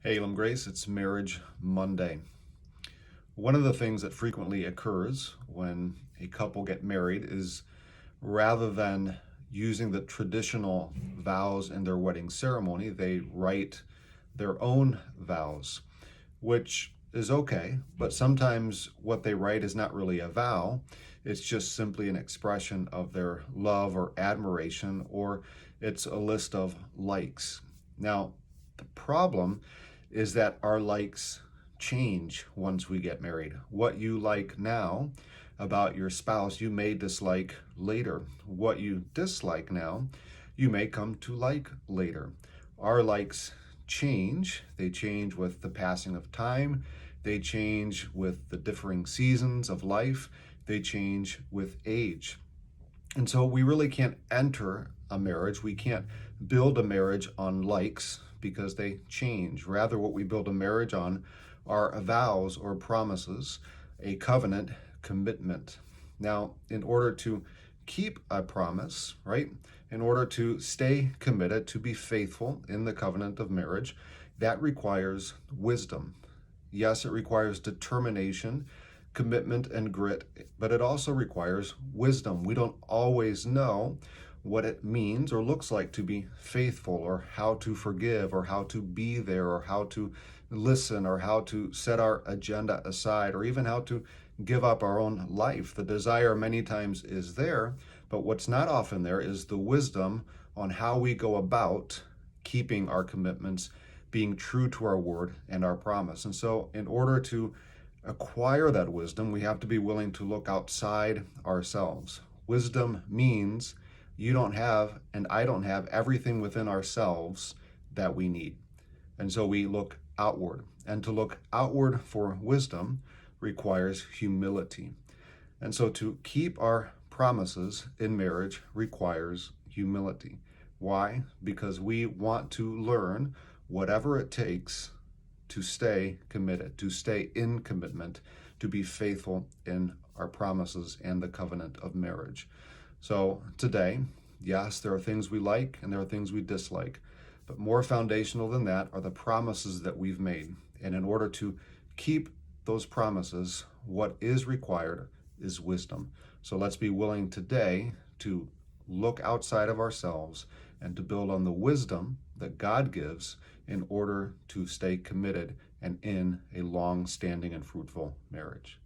Hey, Grace, it's Marriage Monday. One of the things that frequently occurs when a couple get married is rather than using the traditional vows in their wedding ceremony, they write their own vows, which is okay, but sometimes what they write is not really a vow. It's just simply an expression of their love or admiration, or it's a list of likes. Now, the problem is that our likes change once we get married. What you like now about your spouse, you may dislike later. What you dislike now, you may come to like later. Our likes change. They change with the passing of time. They change with the differing seasons of life. They change with age. And so we really can't enter a marriage. We can't build a marriage on likes because they change. Rather, what we build a marriage on are vows or promises, a covenant commitment. Now, in order to keep a promise, right, in order to stay committed, to be faithful in the covenant of marriage, that requires wisdom. Yes, it requires determination, commitment, and grit, but it also requires wisdom. We don't always know what it means or looks like to be faithful, or how to forgive, or how to be there, or how to listen, or how to set our agenda aside, or even how to give up our own life. The desire many times is there, but what's not often there is the wisdom on how we go about keeping our commitments, being true to our word and our promise. And so in order to acquire that wisdom, we have to be willing to look outside ourselves. Wisdom means you don't have, and I don't have, everything within ourselves that we need. And so we look outward. And to look outward for wisdom requires humility. And so to keep our promises in marriage requires humility. Why? Because we want to learn whatever it takes to stay committed, to stay in commitment, to be faithful in our promises and the covenant of marriage. So today, yes, there are things we like and there are things we dislike, but more foundational than that are the promises that we've made. And in order to keep those promises, what is required is wisdom. So let's be willing today to look outside of ourselves and to build on the wisdom that God gives in order to stay committed and in a long-standing and fruitful marriage.